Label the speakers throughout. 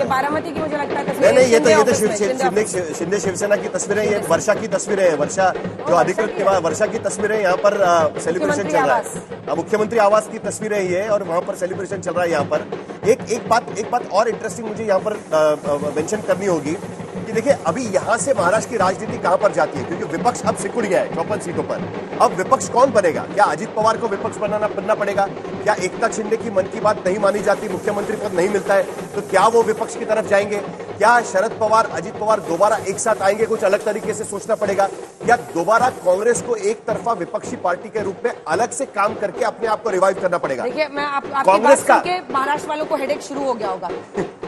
Speaker 1: ये बारामती की मुझे लगता है
Speaker 2: नहीं नहीं, ये तो शिंदे शिवसेना की तस्वीरें, ये वर्षा की तस्वीरें हैं। वर्षा जो अधिकृत के बाद वर्षा की तस्वीरें यहाँ पर सेलिब्रेशन चल रहा है। मुख्यमंत्री आवास की तस्वीरें ये और वहां पर सेलिब्रेशन चल रहा है। यहाँ पर एक बात और इंटरेस्टिंग मुझे यहाँ पर मेंशन करनी होगी कि देखिए अभी यहां से महाराष्ट्र की राजनीति कहां पर जाती है, क्योंकि विपक्ष अब सिकुड़ गया है 54 सीटों पर। अब विपक्ष कौन बनेगा? क्या अजित पवार को विपक्ष बनना पड़ेगा? क्या एकनाथ शिंदे की मन की बात नहीं मानी जाती, मुख्यमंत्री पद नहीं मिलता है, तो क्या वो विपक्ष की तरफ जाएंगे? क्या शरद पवार अजित पवार दोबारा एक साथ आएंगे? कुछ अलग तरीके से सोचना पड़ेगा। या दोबारा कांग्रेस को एक तरफा विपक्षी पार्टी के रूप में अलग से काम करके अपने आप को रिवाइव करना पड़ेगा?
Speaker 1: देखिए, मैं कांग्रेस का महाराष्ट्र वालों को हेडेक शुरू हो गया होगा।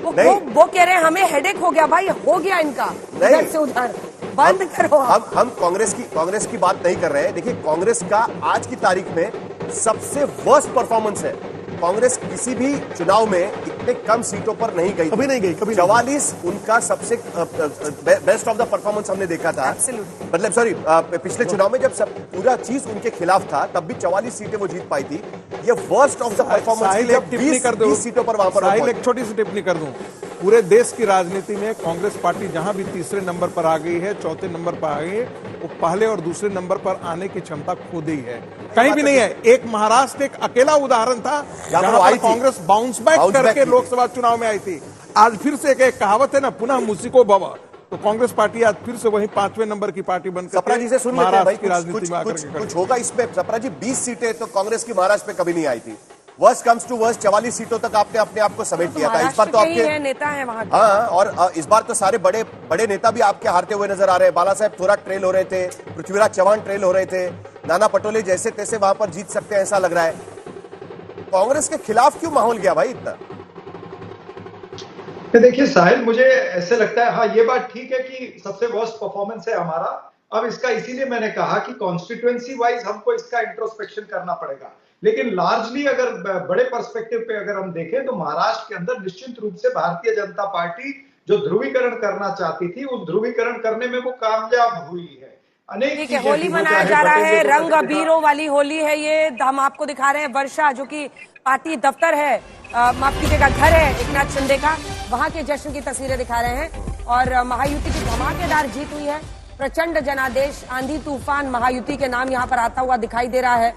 Speaker 1: वो कह रहे हैं हमें हेडेक हो गया। भाई हो गया इनका, इधर से उधर बंद करो।
Speaker 2: हम कांग्रेस की बात नहीं कर रहे हैं। देखिए, कांग्रेस का आज की तारीख में सबसे वर्स्ट परफॉर्मेंस है। कांग्रेस किसी भी चुनाव में इतने कम सीटों पर नहीं गई, कभी नहीं गई। 44 उनका सबसे बेस्ट ऑफ द परफॉर्मेंस हमने देखा था। मतलब सॉरी, पिछले चुनाव में जब पूरा चीज उनके खिलाफ था तब भी 44 सीटें वो जीत पाई थी। ये वर्स्ट ऑफ द परफॉर्मेंस 20 सीटों पर वहां पर।
Speaker 3: एक छोटी सी टिप्पणी कर दूं, पूरे देश की राजनीति में कांग्रेस पार्टी जहां भी तीसरे नंबर पर आ गई है, चौथे नंबर पर आ गई है, वो पहले और दूसरे नंबर पर आने की क्षमता खो दी है। कहीं भी नहीं है। एक महाराष्ट्र एक अकेला उदाहरण था जहां पर कांग्रेस बाउंस बैक करके लोकसभा चुनाव में आई थी। आज फिर से एक कहावत है ना, पुनः मुसीको भव, तो कांग्रेस पार्टी आज फिर से वही 5वें नंबर की पार्टी बनकर
Speaker 2: सपरा जी से सुन लेते हैं भाई,
Speaker 3: की राजनीति में आकर
Speaker 2: कुछ होगा इसमें। सपरा जी, 20 सीटें तो कांग्रेस की महाराष्ट्र में कभी नहीं आई थी। वर्स्ट कम्स टू वर्स्ट 44 सीटों तक आपने अपने आप को समेट लिया था। इस बार तो आपके
Speaker 1: नेता है वहां।
Speaker 2: हाँ, और इस बार तो सारे बड़े नेता भी आपके हारते हुए नजर आ रहे हैं। बाला साहेब थोराट ट्रेल हो रहे थे, पृथ्वीराज चौहान ट्रेल हो रहे थे, नाना पटोले जैसे तैसे वहां पर जीत सकते हैं ऐसा लग रहा है। कांग्रेस के खिलाफ क्यों माहौल गया भाई इतना?
Speaker 4: देखिए साहिल, मुझे ऐसे लगता है, हाँ ये बात ठीक है कि सबसे वर्स्ट परफॉर्मेंस है हमारा। अब इसका इसीलिए मैंने कहा कि कॉन्स्टिट्यूएंसी वाइज हमको इसका इंट्रोस्पेक्शन करना पड़ेगा। लेकिन लार्जली अगर बड़े पर्सपेक्टिव पे अगर हम देखें तो महाराष्ट्र के अंदर निश्चित रूप से भारतीय जनता पार्टी जो ध्रुवीकरण करना चाहती थी, उस ध्रुवीकरण करने में वो कामयाब हुई है।
Speaker 1: ठीक है, होली मनाया जा रहा है, रंग अबीरों वाली होली है ये। हम आपको दिखा रहे हैं वर्षा, जो कि पार्टी दफ्तर है, माफ कीजिएगा घर है एकनाथ शिंदे का, वहां के जश्न की तस्वीरें दिखा रहे हैं। और महायुति की धमाकेदार जीत हुई है। प्रचंड जनादेश, आंधी तूफान महायुति के नाम यहाँ पर आता हुआ दिखाई दे रहा है।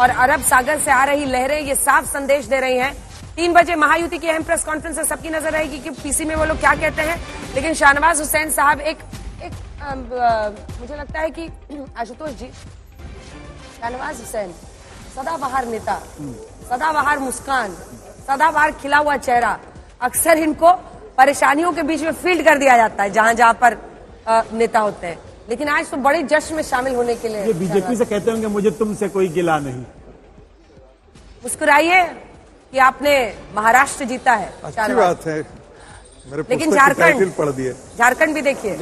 Speaker 1: और अरब सागर से आ रही लहरें ये साफ संदेश दे रही हैं। 3 बजे महायुति की अहम प्रेस कॉन्फ्रेंस है, सबकी नजर रहेगी कि पीसी में वो लोग क्या कहते हैं। लेकिन शाहनवाज हुसैन साहब एक मुझे लगता है कि आशुतोष जी, शाहनवाज हुसैन सदाबहार नेता, सदाबहार मुस्कान, सदाबहार खिला हुआ चेहरा, अक्सर इनको परेशानियों के बीच में फील्ड कर दिया जाता है जहां जहां पर नेता होते हैं। लेकिन आज तो बड़े जश्न में शामिल होने के लिए
Speaker 5: बीजेपी से कहते होंगे मुझे तुमसे कोई गिला नहीं।
Speaker 1: मुस्कुराइए कि आपने महाराष्ट्र जीता है।
Speaker 3: अच्छी बात है। मेरे
Speaker 1: लेकिन झारखंड
Speaker 3: पढ़ दिए,
Speaker 1: झारखंड भी देखिए।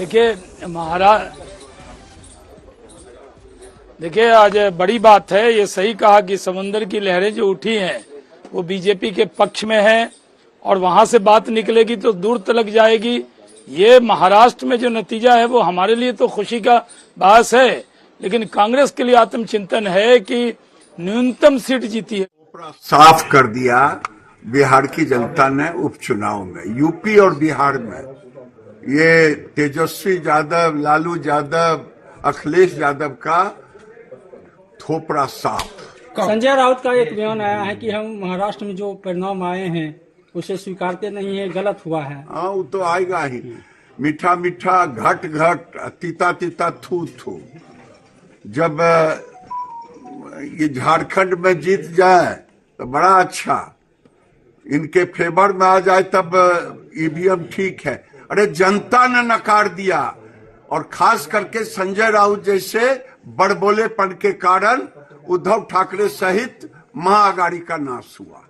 Speaker 6: देखिए आज बड़ी बात है, ये सही कहा कि समंदर की लहरें जो उठी हैं वो बीजेपी के पक्ष में है और वहां से बात निकलेगी तो दूर तक जाएगी। ये महाराष्ट्र में जो नतीजा है वो हमारे लिए तो खुशी का बात है, लेकिन कांग्रेस के लिए आत्मचिंतन है कि न्यूनतम सीट जीती है।
Speaker 7: साफ कर दिया बिहार की जनता ने उपचुनाव में। यूपी और बिहार में ये तेजस्वी यादव, लालू यादव, अखिलेश यादव का थोपड़ा साफ।
Speaker 8: संजय राउत का एक बयान आया है कि हम महाराष्ट्र में जो परिणाम आए हैं उसे स्वीकारते नहीं है, गलत हुआ है।
Speaker 7: हाँ, वो तो आएगा ही। मीठा मीठा, घट घट, तीता तीता, थू थू। जब ये झारखंड में जीत जाए तो बड़ा अच्छा, इनके फेवर में आ जाए तब ईवीएम ठीक है। अरे जनता ने नकार दिया, और खास करके संजय राउत जैसे बड़बोलेपन के कारण उद्धव ठाकरे सहित महाअघाड़ी का नाश हुआ।